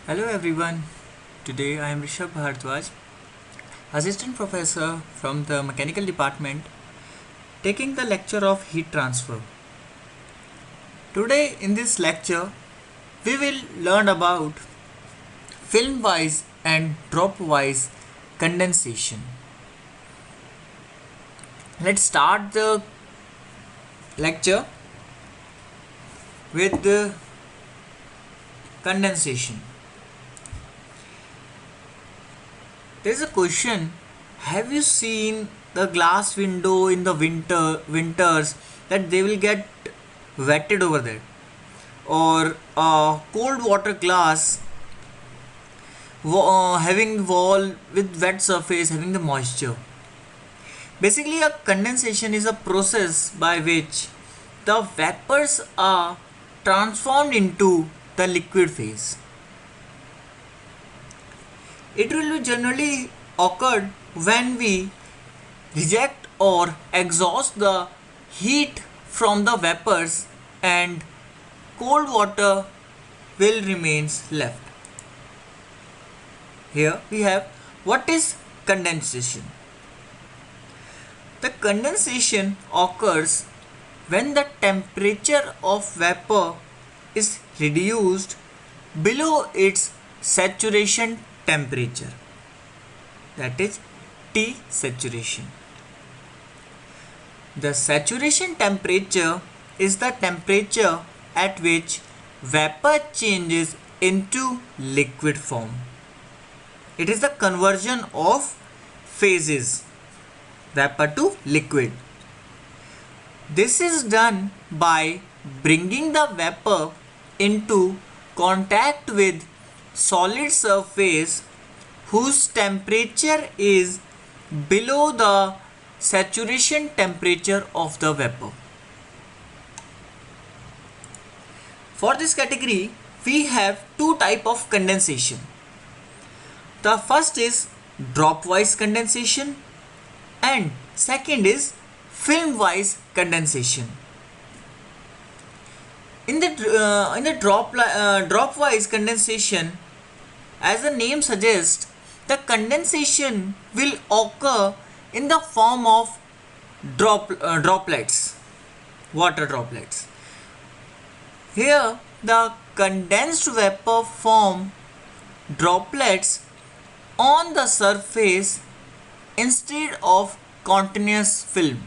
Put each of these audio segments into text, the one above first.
Hello everyone. Today I am Rishabh Bhardwaj, Assistant Professor from the Mechanical Department, taking the lecture of heat transfer. Today in this lecture, we will learn about film-wise and drop-wise condensation. Let's start the lecture with the condensation. There is a question. Have you seen the glass window in the winters that they will get wetted over there, or a cold water glass having wall with wet surface having the moisture? Basically, a condensation is a process by which the vapors are transformed into the liquid phase. It will generally occur when we reject or exhaust the heat from the vapors and cold water will remains left. Here we have what is condensation. The condensation occurs when the temperature of vapor is reduced below its saturation temperature, that is T saturation. The saturation temperature is the temperature at which vapor changes into liquid form. It is the conversion of phases, vapor to liquid. This is done by bringing the vapor into contact with solid surface whose temperature is below the saturation temperature of the vapor. For this category, we have two types of condensation. The first is drop-wise condensation and second is film-wise condensation. In the drop-wise condensation, as the name suggests, the condensation will occur in the form of droplets, water droplets. Here, the condensed vapor form droplets on the surface instead of continuous film.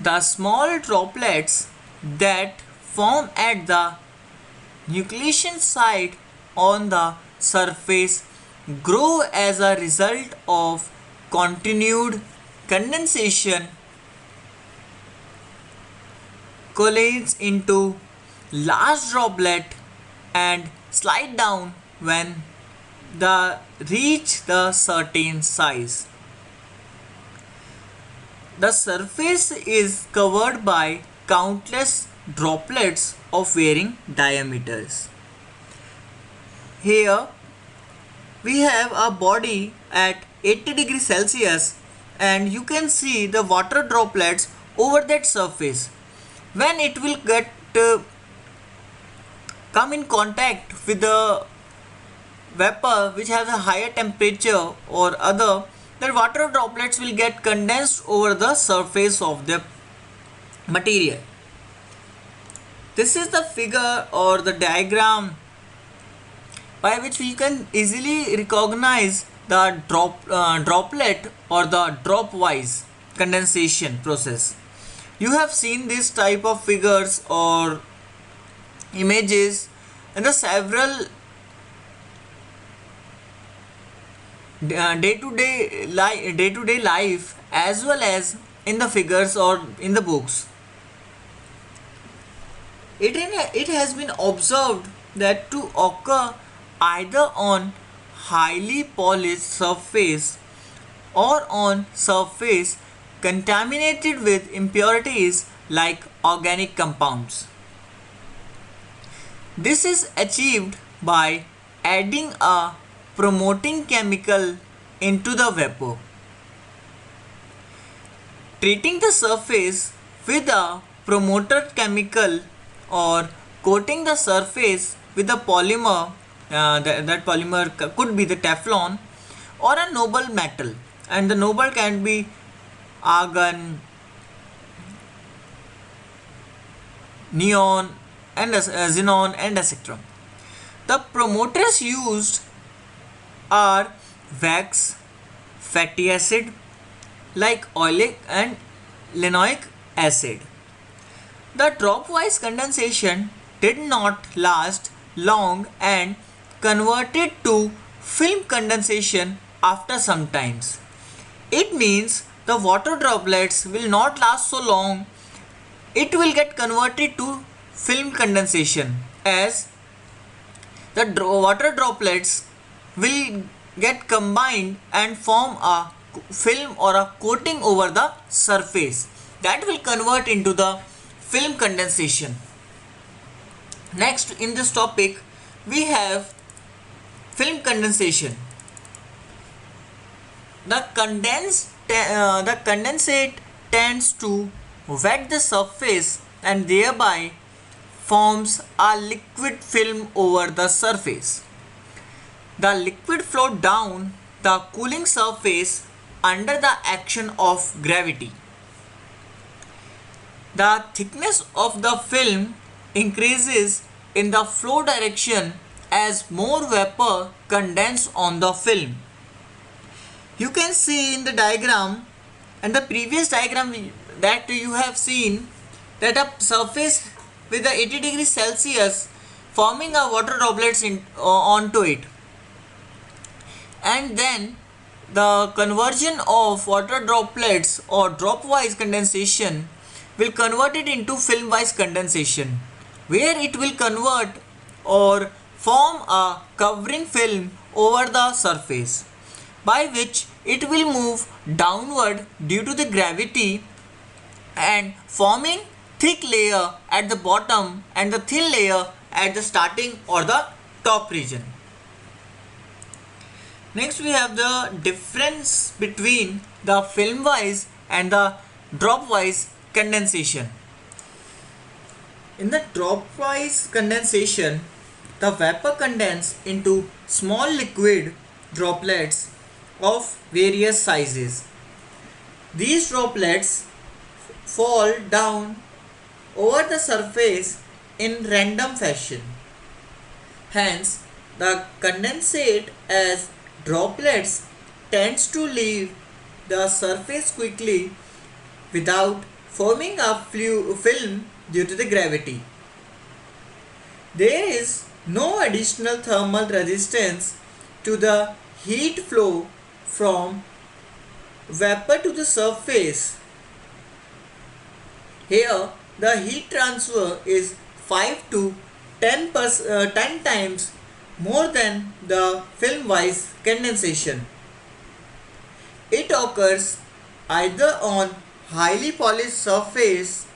The small droplets that form at the nucleation site on the surface grow as a result of continued condensation, coalesce into large droplet and slide down when they reach the certain size. The surface is covered by countless droplets of varying diameters. Here we have a body at 80 degrees Celsius and you can see the water droplets over that surface. When it will get come in contact with the vapor which has a higher temperature or other, the water droplets will get condensed over the surface of the material. This is the figure or the diagram by which we can easily recognize the droplet or the drop-wise condensation process. You have seen this type of figures or images in the several day-to-day life as well as in the figures or in the books. It has been observed that to occur either on highly polished surface or on surface contaminated with impurities like organic compounds. This is achieved by adding a promoting chemical into the vapor. Treating the surface with a promoter chemical or coating the surface with a polymer, that polymer could be the Teflon or a noble metal, and the noble can be argon, neon, and xenon, and etc. The promoters used are wax, fatty acid like oleic and linoleic acid. The dropwise condensation did not last long and converted to film condensation after some times. It means the water droplets will not last so long. It will get converted to film condensation as the water droplets will get combined and form a film or a coating over the surface that will convert into the film condensation. Next in this topic we have film condensation. The condensate tends to wet the surface and thereby forms a liquid film over the surface. The liquid flows down the cooling surface under the action of gravity. The thickness of the film increases in the flow direction as more vapor condenses on the film. You can see in the diagram and the previous diagram that you have seen that a surface with the 80 degrees Celsius forming a water droplets onto it, and then the conversion of water droplets or dropwise condensation will convert it into film-wise condensation, where it will convert or form a covering film over the surface, by which it will move downward due to the gravity and forming thick layer at the bottom and the thin layer at the starting or the top region. Next we have the difference between the film wise and the drop wise condensation. In the drop wise condensation, the vapor condenses into small liquid droplets of various sizes. These droplets fall down over the surface in random fashion. Hence, the condensate as droplets tends to leave the surface quickly without forming a film due to the gravity. There is no additional thermal resistance to the heat flow from vapor to the surface. Here, the heat transfer is 5 to 10 times more than the film-wise condensation. It occurs either on highly polished surface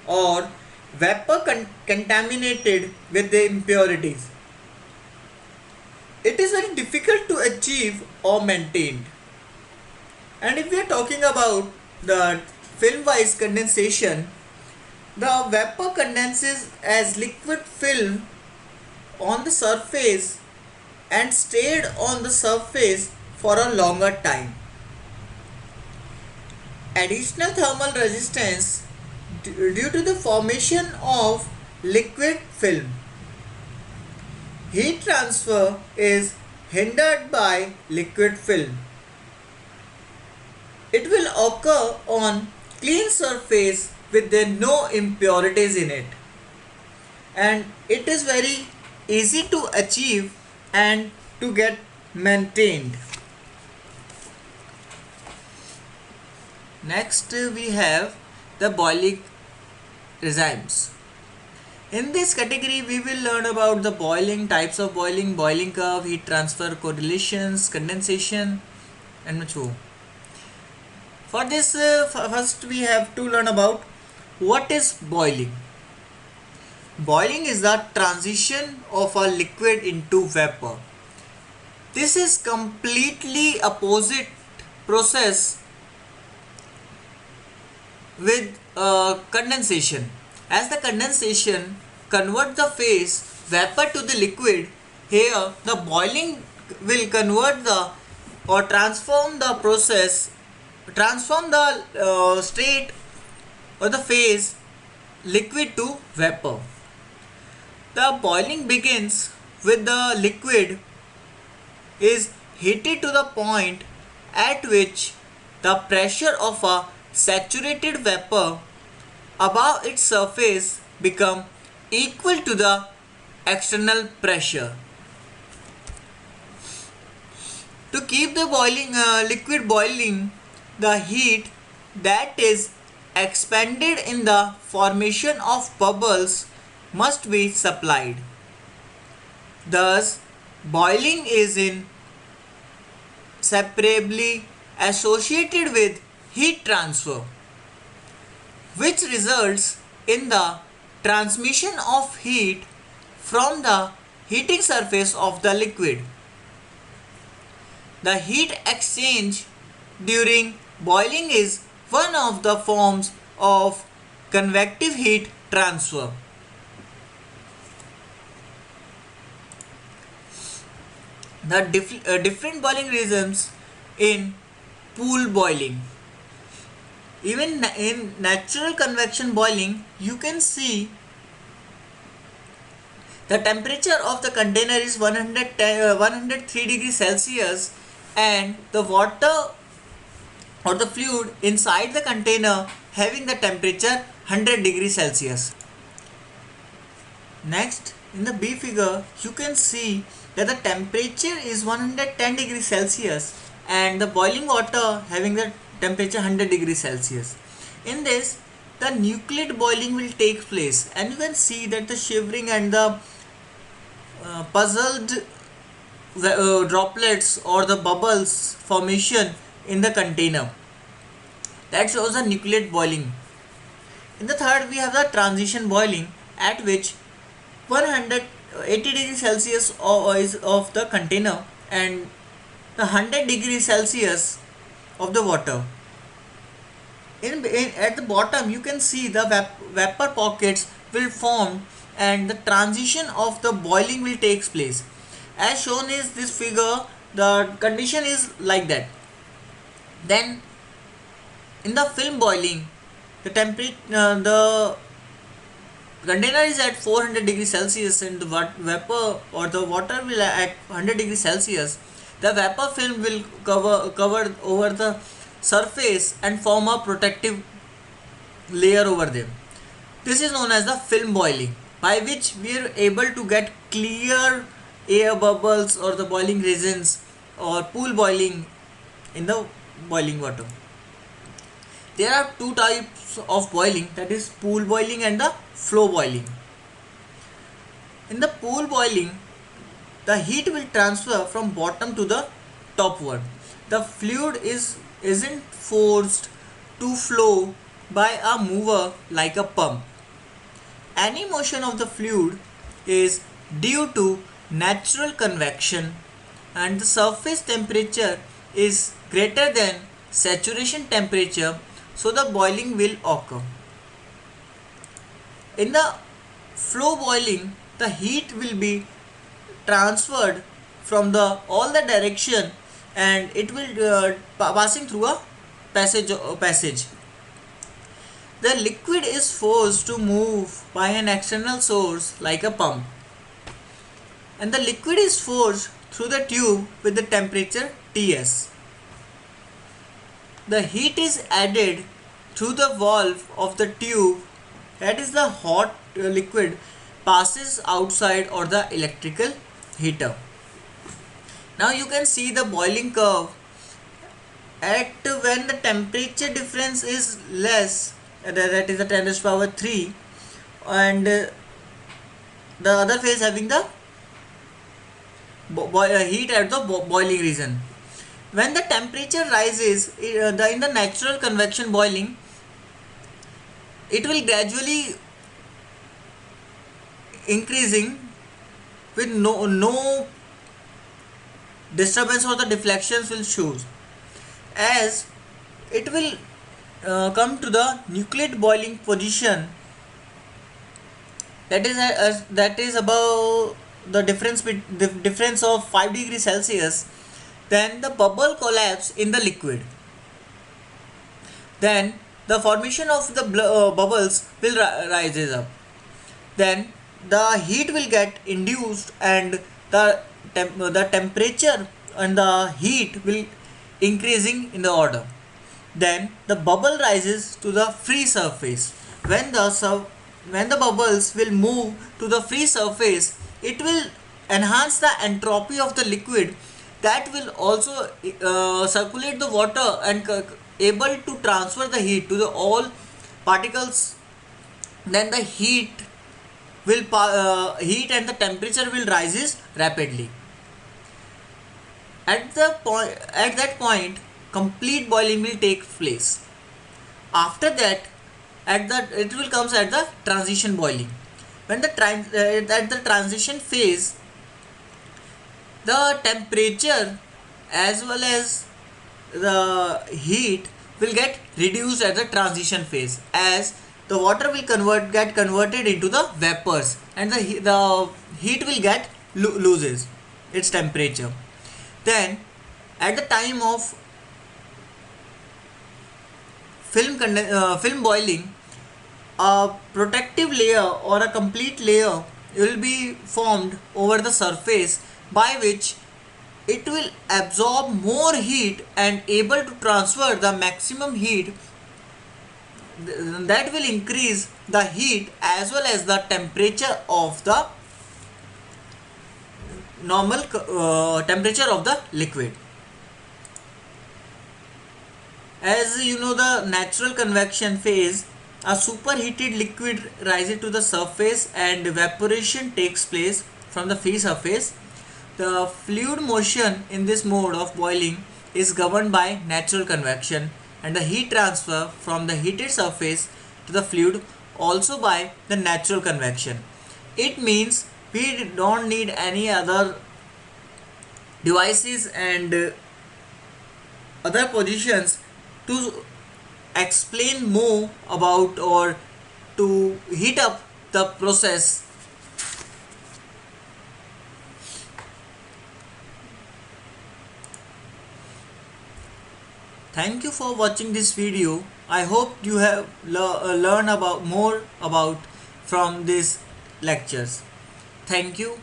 or vapor contaminated with the impurities. It is very difficult to achieve or maintain. And if we are talking about the film-wise condensation, the vapor condenses as liquid film on the surface and stayed on the surface for a longer time. Additional thermal resistance due to the formation of liquid film. Heat transfer is hindered by liquid film. It will occur on clean surface with no impurities in it, and it is very easy to achieve and to get maintained. Next we have the boiling regimes. In this category we will learn about the boiling, types of boiling, boiling curve, heat transfer, correlations, condensation, and much more. For this first we have to learn about what is boiling. Boiling is the transition of a liquid into vapor. This is completely opposite process with condensation, as the condensation convert the phase vapor to the liquid, here the boiling will convert the or transform the process, transform the state or the phase liquid to vapor. The boiling begins with the liquid is heated to the point at which the pressure of a saturated vapor above its surface become equal to the external pressure. To keep the liquid boiling, the heat that is expended in the formation of bubbles must be supplied. Thus, boiling is inseparably associated with heat transfer, which results in the transmission of heat from the heating surface of the liquid. The heat exchange during boiling is one of the forms of convective heat transfer. The different boiling regimes in pool boiling. Even in natural convection boiling, you can see the temperature of the container is 103 degrees Celsius, and the water or the fluid inside the container having the temperature 100 degrees Celsius. Next, in the B figure, you can see that the temperature is 110 degrees Celsius and the boiling water having the temperature 100 degrees Celsius. In this, the nucleate boiling will take place, and you can see that the shivering and the puzzled droplets or the bubbles formation in the container. That shows the nucleate boiling. In the third, we have the transition boiling, at which 180 degrees Celsius is of the container and the 100 degrees Celsius of the water. At the bottom, you can see the vapor pockets will form and the transition of the boiling will take place. As shown is this figure, the condition is like that. Then in the film boiling, the the container is at 400 degrees Celsius and the vapor or the water will at 100 degrees Celsius. The vapor film will cover over the surface and form a protective layer over them. This is known as the film boiling, by which we are able to get clear air bubbles or the boiling resins or pool boiling in the boiling water. There are two types of boiling, that is pool boiling and the flow boiling. In the pool boiling, the heat will transfer from bottom to the topward. The fluid isn't forced to flow by a mover like a pump. Any motion of the fluid is due to natural convection and the surface temperature is greater than saturation temperature, so the boiling will occur. In the flow boiling, the heat will be transferred from all the direction and it will passing through a passage. The liquid is forced to move by an external source like a pump, and the liquid is forced through the tube with the temperature Ts. The heat is added through the valve of the tube, that is the hot liquid passes outside or the electrical heater. Now you can see the boiling curve at when the temperature difference is less, that is the 10 raised to power 3, and the other phase having the heat at the boiling region. When the temperature rises in the natural convection boiling, it will gradually increasing with no disturbance or the deflections will show, as it will come to the nucleate boiling position, that is above the difference of 5 degrees Celsius, then the bubble collapse in the liquid. Then the formation of the bubbles will rises up. Then the heat will get induced, and the temperature and the heat will increasing in the order. Then the bubble rises to the free surface. When when the bubbles will move to the free surface, it will enhance the entropy of the liquid. That will also circulate the water and able to transfer the heat to the all particles. Then the heat and the temperature will rises rapidly. At that point, complete boiling will take place. After that, it will comes at the transition boiling. When at the transition phase, the temperature as well as the heat will get reduced at the transition phase, as the water will get converted into the vapors, and the heat will get loses its temperature. Then at the time of film boiling, a protective layer or a complete layer will be formed over the surface, by which it will absorb more heat and able to transfer the maximum heat. That will increase the heat as well as the temperature of the normal temperature of the liquid. As you know, the natural convection phase, a superheated liquid rises to the surface and evaporation takes place from the free surface. The fluid motion in this mode of boiling is governed by natural convection, and the heat transfer from the heated surface to the fluid also by the natural convection. It means we don't need any other devices and other positions to explain more about or to heat up the process. Thank you for watching this video. I hope you have learned about more about from these lectures. Thank you.